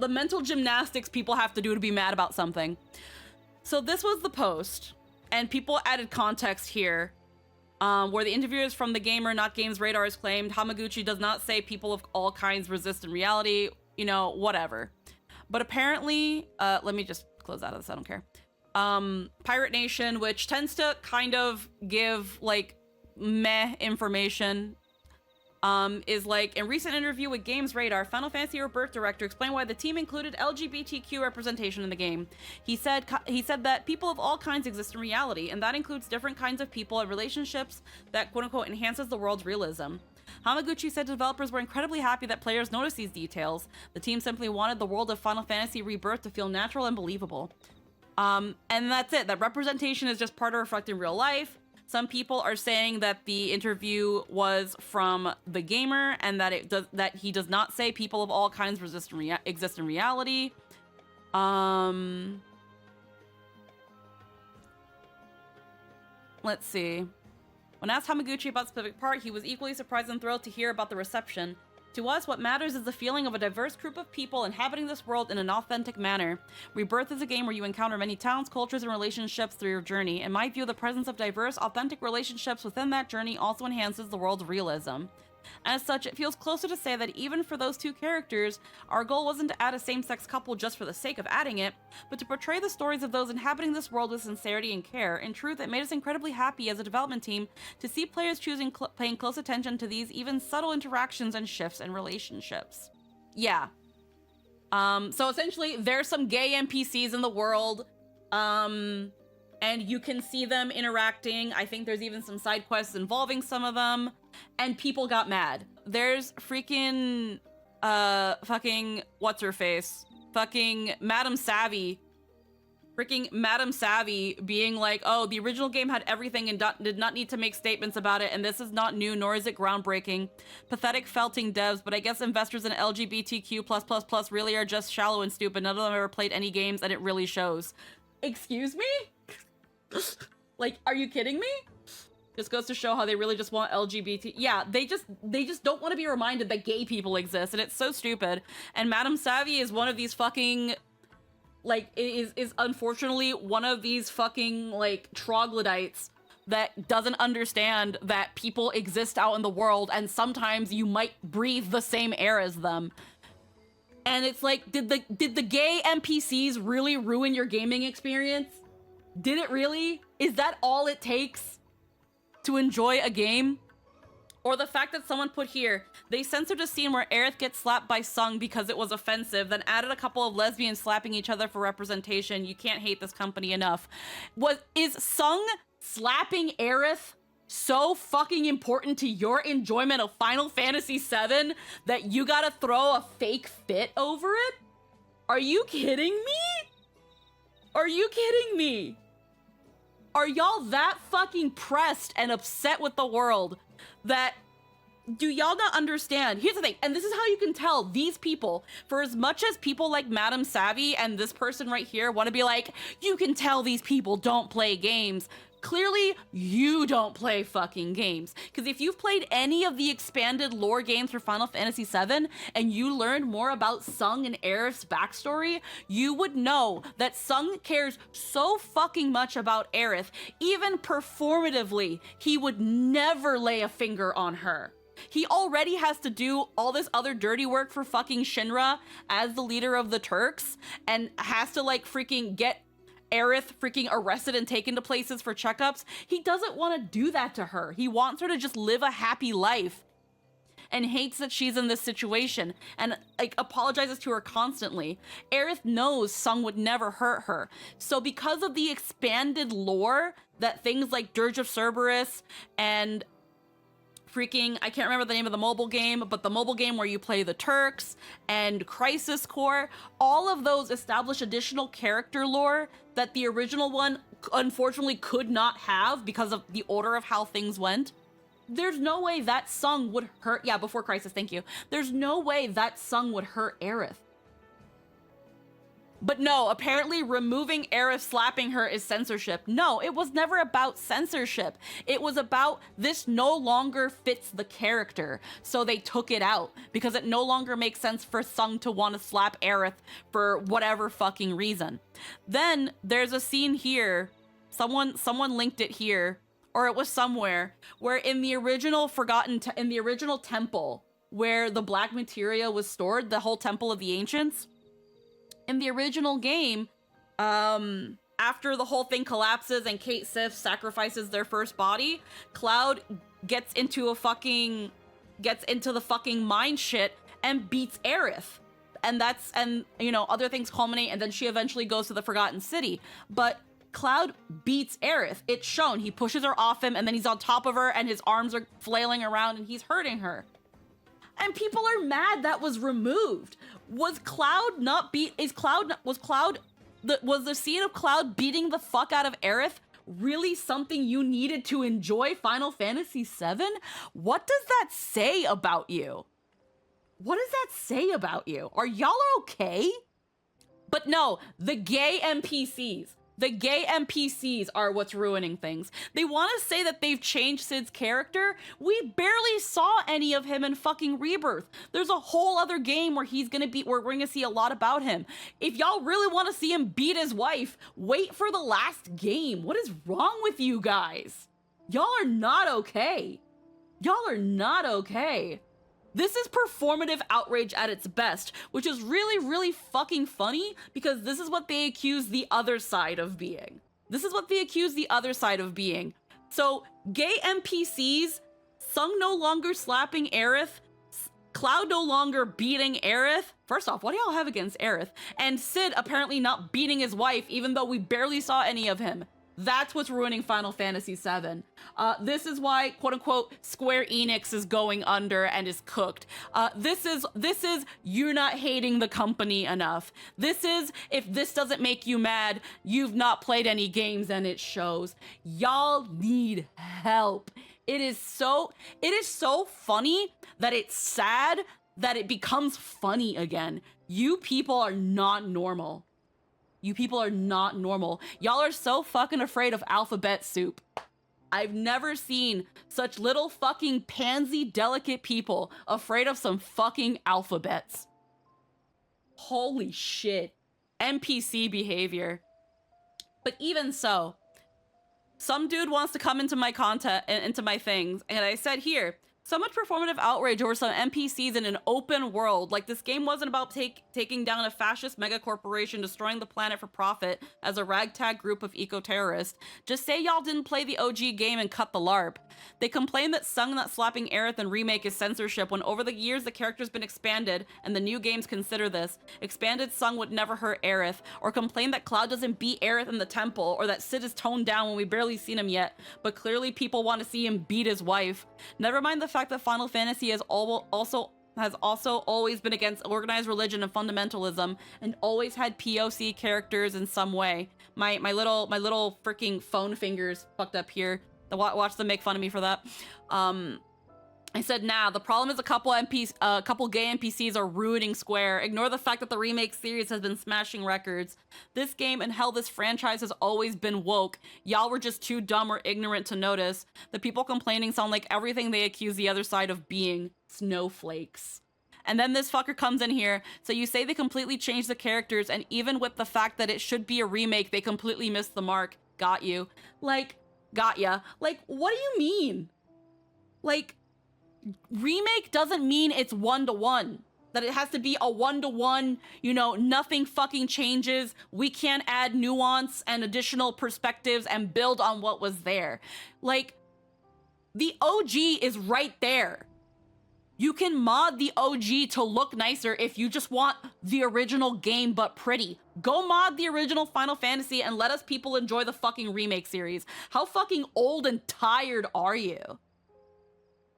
the mental gymnastics people have to do to be mad about something. So this was the post, and people added context here, where the interviewers from The Gamer, Not Games Radar has claimed Hamaguchi does not say people of all kinds resist in reality, you know, whatever. But apparently, let me just close out of this, I don't care. Pirate Nation, which tends to kind of give, like, meh information, is like, in recent interview with Games Radar, Final Fantasy Rebirth director explained why the team included LGBTQ representation in the game. He said that people of all kinds exist in reality, and that includes different kinds of people and relationships that quote-unquote enhances the world's realism. Hamaguchi said developers were incredibly happy that players noticed these details. The team simply wanted the world of Final Fantasy Rebirth to feel natural and believable. And that's it. That representation is just part of reflecting real life. Some people are saying that the interview was from The Gamer and that he does not say people of all kinds exist in reality. Let's see. When asked Hamaguchi about the specific part, he was equally surprised and thrilled to hear about the reception. To us, what matters is the feeling of a diverse group of people inhabiting this world in an authentic manner. Rebirth is a game where you encounter many towns, cultures, and relationships through your journey. In my view, the presence of diverse, authentic relationships within that journey also enhances the world's realism. As such, it feels closer to say that even for those two characters, our goal wasn't to add a same-sex couple just for the sake of adding it, but to portray the stories of those inhabiting this world with sincerity and care. In truth, it made us incredibly happy as a development team to see players paying close attention to these even subtle interactions and shifts in relationships. Yeah. So essentially, there's some gay NPCs in the world, and you can see them interacting. I think there's even some side quests involving some of them. And people got mad. There's freaking, fucking, what's her face? Fucking Madam Savvy. Freaking Madam Savvy being like, oh, the original game had everything and did not need to make statements about it, and this is not new, nor is it groundbreaking. Pathetic felting devs, but I guess investors in LGBTQ+++ really are just shallow and stupid. None of them ever played any games, and it really shows. Excuse me? Like, are you kidding me? Just goes to show how they really just want LGBT. Yeah, they just don't want to be reminded that gay people exist, and it's so stupid. And Madam Savvy is one of these fucking, like, is unfortunately one of these fucking, like, troglodytes that doesn't understand that people exist out in the world, and sometimes you might breathe the same air as them. And it's like, did the gay NPCs really ruin your gaming experience? Did it really? Is that all it takes to enjoy a game? Or the fact that someone put here, they censored a scene where Aerith gets slapped by Sung because it was offensive, then added a couple of lesbians slapping each other for representation. You can't hate this company enough. Is Sung slapping Aerith so fucking important to your enjoyment of Final Fantasy VII that you gotta throw a fake fit over it? Are you kidding me? Are you kidding me? Are y'all that fucking pressed and upset with the world that, do y'all not understand? Here's the thing, and this is how you can tell these people, for as much as people like Madam Savvy and this person right here want to be like, you can tell these people don't play games. Clearly, you don't play fucking games. Because if you've played any of the expanded lore games for Final Fantasy VII and you learned more about Sung and Aerith's backstory, you would know that Sung cares so fucking much about Aerith, even performatively, he would never lay a finger on her. He already has to do all this other dirty work for fucking Shinra as the leader of the Turks, and has to, like, freaking get Aerith freaking arrested and taken to places for checkups. He doesn't want to do that to her. He wants her to just live a happy life, and hates that she's in this situation, and, like, apologizes to her constantly. Aerith knows Sung would never hurt her. So because of the expanded lore that things like Dirge of Cerberus and freaking, I can't remember the name of the mobile game, but the mobile game where you play the Turks and Crisis Core, all of those establish additional character lore that the original one unfortunately could not have because of the order of how things went. There's no way that Sung would hurt, yeah, before Crisis, thank you. There's no way that Sung would hurt Aerith. But no, apparently removing Aerith slapping her is censorship. No, it was never about censorship. It was about this no longer fits the character, so they took it out because it no longer makes sense for Sung to want to slap Aerith for whatever fucking reason. Then there's a scene here, someone linked it here, or it was somewhere, where in the original in the original temple where the black materia was stored, the whole temple of the ancients, in the original game, after the whole thing collapses and Kate Sif sacrifices their first body, Cloud gets into the fucking mind shit and beats Aerith. And you know, other things culminate, and then she eventually goes to the Forgotten City. But Cloud beats Aerith. It's shown. He pushes her off him, and then he's on top of her, and his arms are flailing around, and he's hurting her. And people are mad that was removed. Was the scene of Cloud beating the fuck out of Aerith really something you needed to enjoy Final Fantasy VII? What does that say about you? What does that say about you? Are y'all okay? But no, the gay NPCs. The gay NPCs are what's ruining things. They want to say that they've changed Cid's character. We barely saw any of him in fucking Rebirth. There's a whole other game where we're going to see a lot about him. If y'all really want to see him beat his wife, wait for the last game. What is wrong with you guys? Y'all are not okay. Y'all are not okay. This is performative outrage at its best, which is really, really fucking funny because this is what they accuse the other side of being. This is what they accuse the other side of being. So, gay NPCs, Sung no longer slapping Aerith, Cloud no longer beating Aerith. First off, what do y'all have against Aerith? And Cid apparently not beating his wife, even though we barely saw any of him. That's what's ruining Final Fantasy VII. This is why, quote unquote, Square Enix is going under and is cooked. This is you're not hating the company enough. This is, if this doesn't make you mad, you've not played any games and it shows. Y'all need help. It is so funny that it's sad that it becomes funny again. You people are not normal. You people are not normal. Y'all are so fucking afraid of alphabet soup. I've never seen such little fucking pansy delicate people afraid of some fucking alphabets. Holy shit. NPC behavior. But even so, some dude wants to come into my content, into my things, and I said here, so much performative outrage over some NPCs in an open world. Like, this game wasn't about taking down a fascist megacorporation, destroying the planet for profit as a ragtag group of eco-terrorists. Just say y'all didn't play the OG game and cut the LARP. They complain that Sung not slapping Aerith in Remake is censorship, when over the years the character's been expanded, and the new games consider this. Expanded Sung would never hurt Aerith, or complain that Cloud doesn't beat Aerith in the temple, or that Cid is toned down when we barely seen him yet, but clearly people want to see him beat his wife. Never mind the fact that Final Fantasy has also always been against organized religion and fundamentalism, and always had POC characters in some way. My little freaking phone fingers fucked up here. Watch them make fun of me for that. I said, nah, the problem is a couple gay NPCs are ruining Square. Ignore the fact that the Remake series has been smashing records. This game, and hell, this franchise has always been woke. Y'all were just too dumb or ignorant to notice. The people complaining sound like everything they accuse the other side of being. Snowflakes. And then this fucker comes in here. So you say they completely changed the characters, and even with the fact that it should be a remake, they completely missed the mark. Got you. Like, got ya. Like, what do you mean? Like, remake doesn't mean it's one-to-one. That it has to be a one-to-one, you know, nothing fucking changes. We can't add nuance and additional perspectives and build on what was there. Like, the OG is right there. You can mod the OG to look nicer if you just want the original game but pretty. Go mod the original Final Fantasy and let us people enjoy the fucking remake series. How fucking old and tired are you?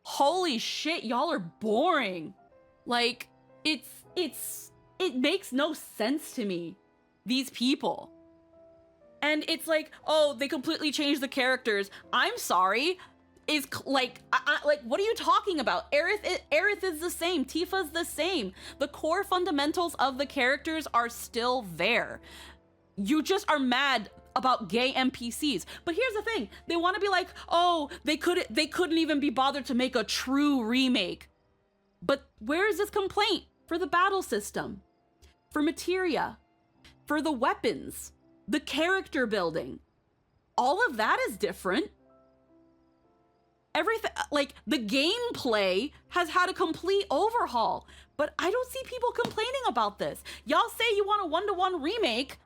Holy shit, y'all are boring. Like, it makes no sense to me, these people. And it's like, oh, they completely changed the characters. I'm sorry. is like, like, what are you talking about? Aerith is the same. Tifa's the same. The core fundamentals of the characters are still there. You just are mad about gay NPCs. But here's the thing: they want to be like, oh, they couldn't even be bothered to make a true remake. But where is this complaint for the battle system, for materia, for the weapons, the character building? All of that is different. Everything, like, the gameplay has had a complete overhaul, but I don't see people complaining about this. Y'all say you want a one-to-one remake,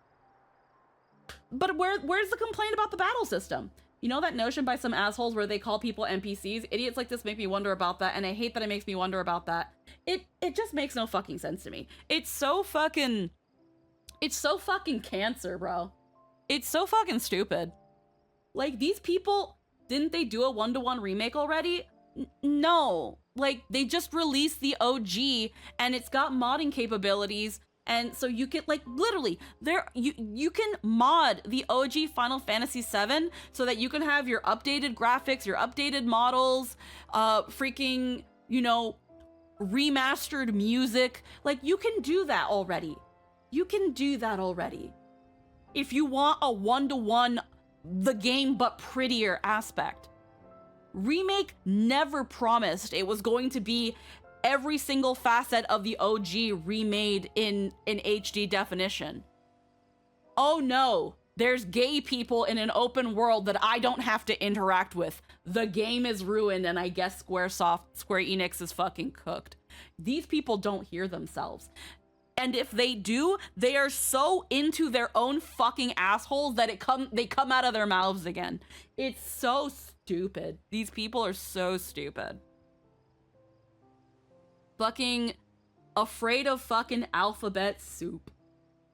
but where's the complaint about the battle system? You know that notion by some assholes where they call people NPCs? Idiots like this make me wonder about that, and I hate that it makes me wonder about that. It just makes no fucking sense to me. It's so fucking cancer, bro. It's so fucking stupid. Like, these people, didn't they do a one-to-one remake already? No. Like, they just released the OG, and it's got modding capabilities, and so you can, like, literally, you can mod the OG Final Fantasy VII so that you can have your updated graphics, your updated models, freaking, you know, remastered music. Like, you can do that already. You can do that already. If you want a one-to-one the game but prettier aspect. Remake never promised it was going to be every single facet of the OG remade in HD definition. Oh no, there's gay people in an open world that I don't have to interact with. The game is ruined, and I guess Square Enix is fucking cooked. These people don't hear themselves. And if they do, they are so into their own fucking assholes that they come out of their mouths again. It's so stupid. These people are so stupid. Fucking afraid of fucking alphabet soup.